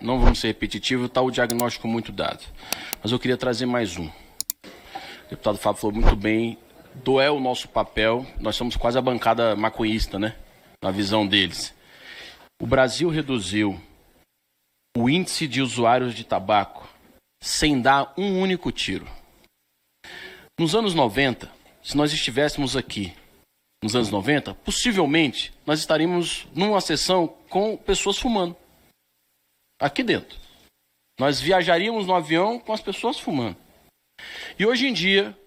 não vamos ser repetitivos, está o diagnóstico muito dado. Mas eu queria trazer mais um. O deputado Fábio falou muito bem, é o nosso papel, nós somos quase a bancada maconhista, né? Na visão deles. O Brasil reduziu o índice de usuários de tabaco sem dar um único tiro. Nos anos 90, se nós estivéssemos aqui nos anos 90, possivelmente nós estaríamos numa sessão com pessoas fumando. Aqui dentro. Nós viajaríamos no avião com as pessoas fumando. E hoje em dia,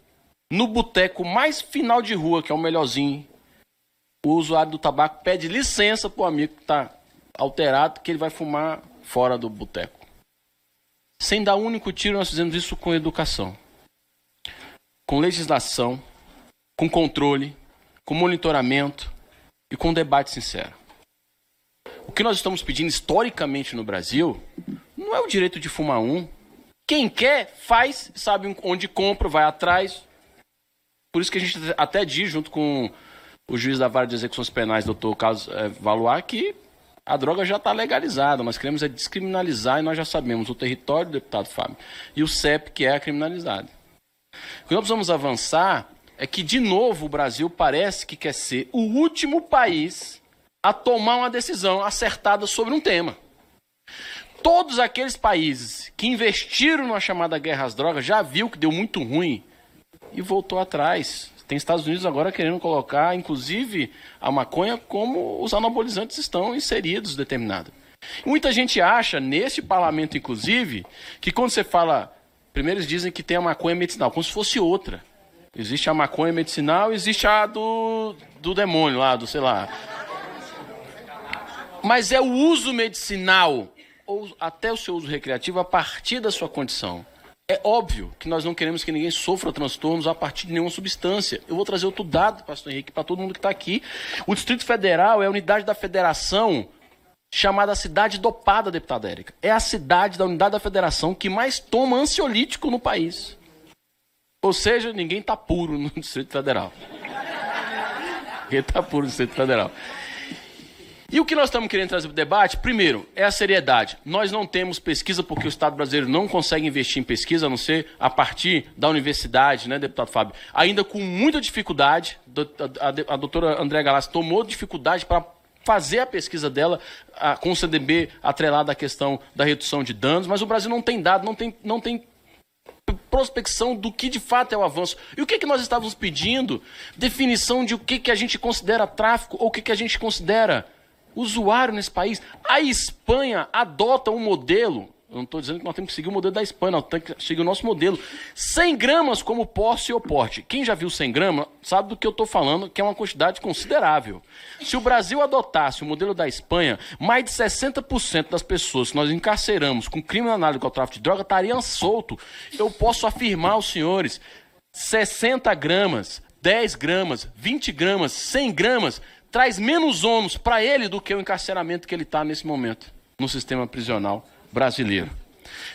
no boteco mais final de rua, que é o melhorzinho, o usuário do tabaco pede licença para o amigo que está alterado, que ele vai fumar fora do boteco. Sem dar um único tiro, nós fizemos isso com educação, com legislação, com controle, com monitoramento e com debate sincero. O que nós estamos pedindo historicamente no Brasil não é o direito de fumar um. Quem quer, faz, sabe onde compra, vai atrás. Por isso que a gente até diz, junto com o juiz da Vara de Execuções Penais, doutor Carlos Valois, que a droga já está legalizada. Nós queremos descriminalizar e nós já sabemos o território do deputado Fábio e o CEP, que é a criminalizado. O que nós precisamos avançar é que, de novo, o Brasil parece que quer ser o último país a tomar uma decisão acertada sobre um tema. Todos aqueles países que investiram na chamada guerra às drogas já viu que deu muito ruim e voltou atrás. Tem Estados Unidos agora querendo colocar, inclusive, a maconha como os anabolizantes estão inseridos, determinado. Muita gente acha, neste parlamento inclusive, que quando você fala... Primeiro eles dizem que tem a maconha medicinal, como se fosse outra. Existe a maconha medicinal, existe a do demônio lá, do sei lá. Mas é o uso medicinal, ou até o seu uso recreativo, a partir da sua condição. É óbvio que nós não queremos que ninguém sofra transtornos a partir de nenhuma substância. Eu vou trazer outro dado, pastor Henrique, para todo mundo que está aqui. O Distrito Federal é a unidade da federação chamada Cidade Dopada, deputada Érica. É a cidade da unidade da federação que mais toma ansiolítico no país. Ou seja, ninguém está puro no Distrito Federal. Ninguém está puro no Distrito Federal. E o que nós estamos querendo trazer para o debate, primeiro, é a seriedade. Nós não temos pesquisa porque o Estado brasileiro não consegue investir em pesquisa, a não ser a partir da universidade, né, deputado Fábio? Ainda com muita dificuldade, a doutora Andréa Galassi tomou dificuldade para fazer a pesquisa dela com o CDB atrelado à questão da redução de danos, mas o Brasil não tem dado, não tem prospecção do que de fato é o avanço. E o que nós estávamos pedindo? Definição de o que a gente considera tráfico ou o que a gente considera usuário nesse país. A Espanha adota um modelo, eu não estou dizendo que nós temos que seguir o modelo da Espanha, nós temos que seguir o nosso modelo. 100 gramas como posse ou porte. Quem já viu 100 gramas sabe do que eu estou falando, que é uma quantidade considerável. Se o Brasil adotasse o modelo da Espanha, mais de 60% das pessoas que nós encarceramos com crime análogo ao tráfico de droga estariam soltos. Eu posso afirmar aos senhores, 60 gramas, 10 gramas, 20 gramas, 100 gramas, traz menos ônus para ele do que o encarceramento que ele está nesse momento no sistema prisional brasileiro.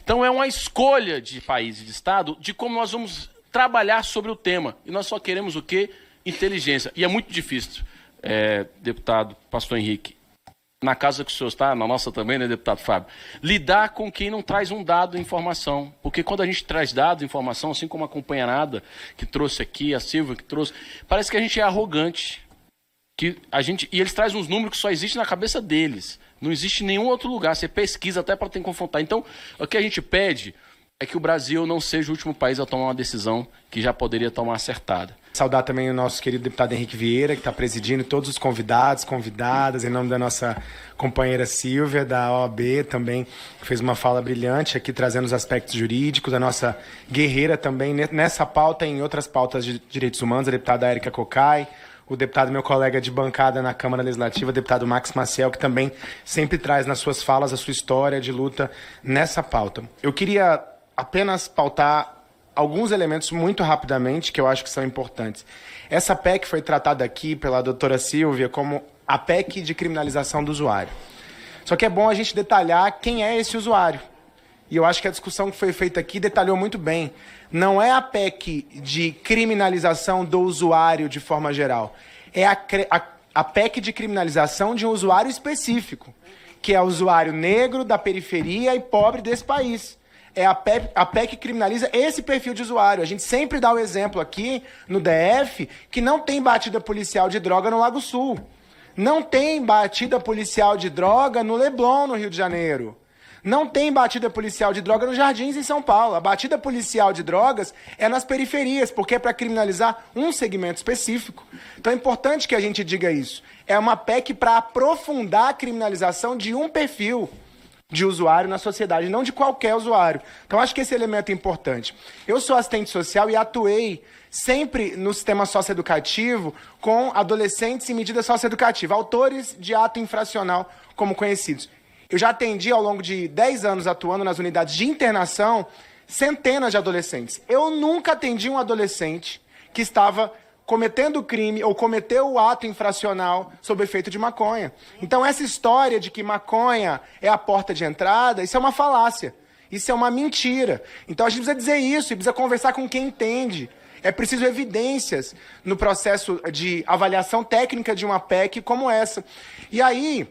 Então é uma escolha de país e de Estado de como nós vamos trabalhar sobre o tema. E nós só queremos o quê? Inteligência. E é muito difícil, deputado pastor Henrique, na casa que o senhor está, na nossa também, né, deputado Fábio, lidar com quem não traz um dado, informação. Porque quando a gente traz dados, informação, assim como a companheirada que trouxe aqui, a Silvia que trouxe, parece que a gente é arrogante. E eles trazem uns números que só existem na cabeça deles. Não existe em nenhum outro lugar. Você pesquisa até para ter que confrontar. Então, o que a gente pede é que o Brasil não seja o último país a tomar uma decisão que já poderia tomar acertada. Saudar também o nosso querido deputado Henrique Vieira, que está presidindo, todos os convidados, convidadas, em nome da nossa companheira Silvia, da OAB, também que fez uma fala brilhante aqui, trazendo os aspectos jurídicos, a nossa guerreira também nessa pauta e em outras pautas de direitos humanos, a deputada Érica Cocai, o deputado, meu colega de bancada na Câmara Legislativa, o deputado Max Maciel, que também sempre traz nas suas falas a sua história de luta nessa pauta. Eu queria apenas pautar alguns elementos muito rapidamente que eu acho que são importantes. Essa PEC foi tratada aqui pela doutora Silvia como a PEC de criminalização do usuário. Só que é bom a gente detalhar quem é esse usuário. E eu acho que a discussão que foi feita aqui detalhou muito bem. Não é a PEC de criminalização do usuário de forma geral. É a PEC de criminalização de um usuário específico, que é o usuário negro, da periferia e pobre desse país. É a PEC que criminaliza esse perfil de usuário. A gente sempre dá o exemplo aqui, no DF, que não tem batida policial de droga no Lago Sul. Não tem batida policial de droga no Leblon, no Rio de Janeiro. Não tem batida policial de droga nos Jardins, em São Paulo. A batida policial de drogas é nas periferias, porque é para criminalizar um segmento específico. Então é importante que a gente diga isso. É uma PEC para aprofundar a criminalização de um perfil de usuário na sociedade, não de qualquer usuário. Então acho que esse elemento é importante. Eu sou assistente social e atuei sempre no sistema socioeducativo com adolescentes em medida socioeducativa, autores de ato infracional como conhecidos. Eu já atendi, ao longo de 10 anos atuando nas unidades de internação, centenas de adolescentes. Eu nunca atendi um adolescente que estava cometendo crime ou cometeu o ato infracional sob efeito de maconha. Então essa história de que maconha é a porta de entrada, isso é uma falácia. Isso é uma mentira. Então a gente precisa dizer isso e precisa conversar com quem entende. É preciso evidências no processo de avaliação técnica de uma PEC como essa. E aí,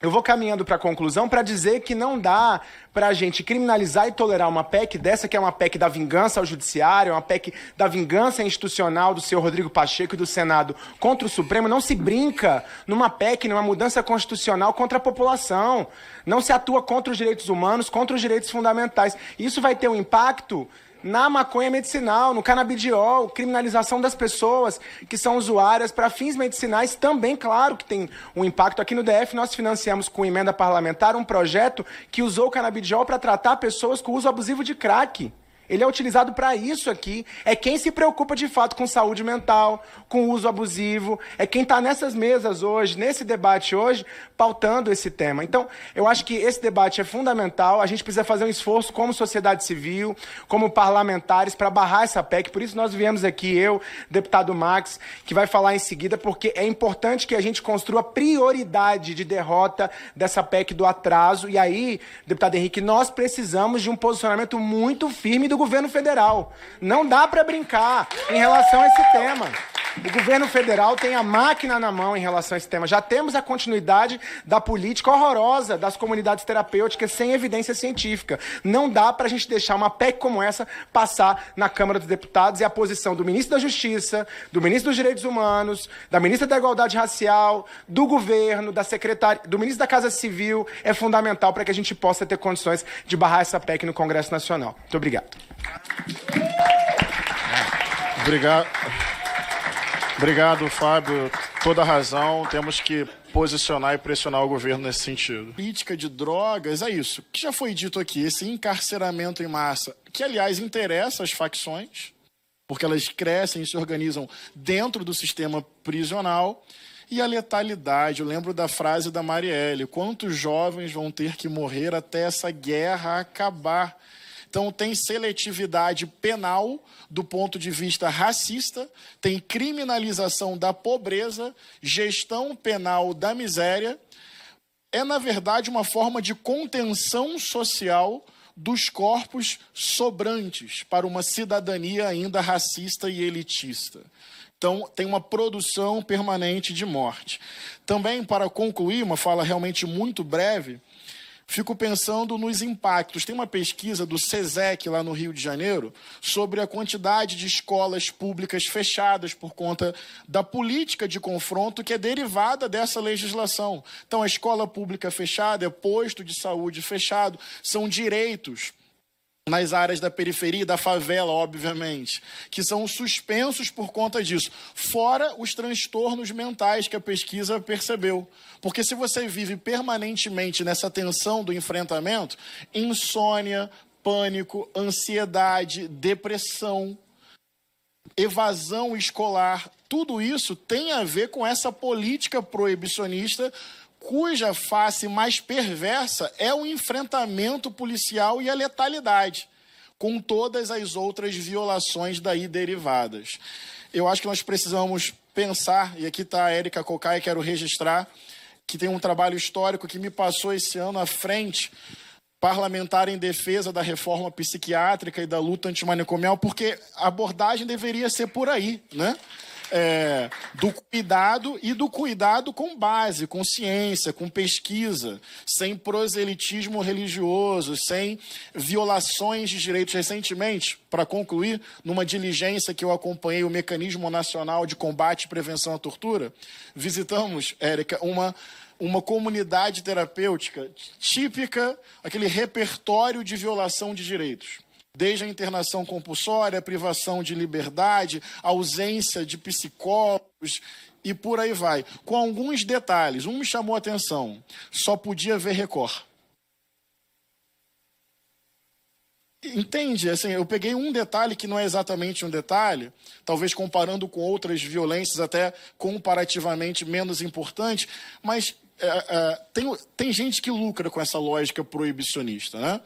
eu vou caminhando para a conclusão para dizer que não dá para a gente criminalizar e tolerar uma PEC dessa, que é uma PEC da vingança ao judiciário, uma PEC da vingança institucional do senhor Rodrigo Pacheco e do Senado contra o Supremo. Não se brinca numa PEC, numa mudança constitucional contra a população. Não se atua contra os direitos humanos, contra os direitos fundamentais. Isso vai ter um impacto na maconha medicinal, no canabidiol, criminalização das pessoas que são usuárias para fins medicinais também, claro que tem um impacto. Aqui no DF nós financiamos com emenda parlamentar um projeto que usou o canabidiol para tratar pessoas com uso abusivo de crack. Ele é utilizado para isso aqui. É quem se preocupa de fato com saúde mental, com uso abusivo. É quem está nessas mesas hoje, nesse debate hoje, pautando esse tema. Então, eu acho que esse debate é fundamental. A gente precisa fazer um esforço como sociedade civil, como parlamentares, para barrar essa PEC. Por isso nós viemos aqui, eu, deputado Max, que vai falar em seguida, porque é importante que a gente construa prioridade de derrota dessa PEC do atraso. E aí, deputado Henrique, nós precisamos de um posicionamento muito firme do governo federal. Não dá para brincar em relação a esse tema. O governo federal tem a máquina na mão em relação a esse tema. Já temos a continuidade da política horrorosa das comunidades terapêuticas sem evidência científica. Não dá para a gente deixar uma PEC como essa passar na Câmara dos Deputados, e a posição do ministro da Justiça, do ministro dos Direitos Humanos, da ministra da Igualdade Racial, do governo, da secretária, do ministro da Casa Civil é fundamental para que a gente possa ter condições de barrar essa PEC no Congresso Nacional. Muito obrigado. Obrigado, Fábio. Toda a razão. Temos que posicionar e pressionar o governo nesse sentido. Política de drogas é isso. Que já foi dito aqui, esse encarceramento em massa, que, aliás, interessa as facções, porque elas crescem e se organizam dentro do sistema prisional. E a letalidade. Eu lembro da frase da Marielle: quantos jovens vão ter que morrer até essa guerra acabar? Então, tem seletividade penal do ponto de vista racista, tem criminalização da pobreza, gestão penal da miséria. É, na verdade, uma forma de contenção social dos corpos sobrantes para uma cidadania ainda racista e elitista. Então, tem uma produção permanente de morte. Também, para concluir, uma fala realmente muito breve, fico pensando nos impactos. Tem uma pesquisa do SESEC, lá no Rio de Janeiro, sobre a quantidade de escolas públicas fechadas por conta da política de confronto que é derivada dessa legislação. Então, a escola pública fechada, é posto de saúde fechado, são direitos nas áreas da periferia e da favela, obviamente, que são suspensos por conta disso. Fora os transtornos mentais que a pesquisa percebeu. Porque se você vive permanentemente nessa tensão do enfrentamento, insônia, pânico, ansiedade, depressão, evasão escolar, tudo isso tem a ver com essa política proibicionista, cuja face mais perversa é o enfrentamento policial e a letalidade, com todas as outras violações daí derivadas. Eu acho que nós precisamos pensar, e aqui está a Érica Cocai, quero registrar, que tem um trabalho histórico que me passou esse ano à frente, parlamentar em defesa da reforma psiquiátrica e da luta antimanicomial, porque a abordagem deveria ser por aí, né? do cuidado com base, com ciência, com pesquisa, sem proselitismo religioso, sem violações de direitos. Recentemente, para concluir, numa diligência que eu acompanhei, o Mecanismo Nacional de Combate e Prevenção à Tortura, visitamos, Érica, uma comunidade terapêutica típica, aquele repertório de violação de direitos. Desde a internação compulsória, a privação de liberdade, a ausência de psicólogos e por aí vai. Com alguns detalhes. Um me chamou a atenção. Só podia ver Record. Entende? Assim, eu peguei um detalhe que não é exatamente um detalhe, talvez comparando com outras violências até comparativamente menos importantes, mas tem gente que lucra com essa lógica proibicionista, né?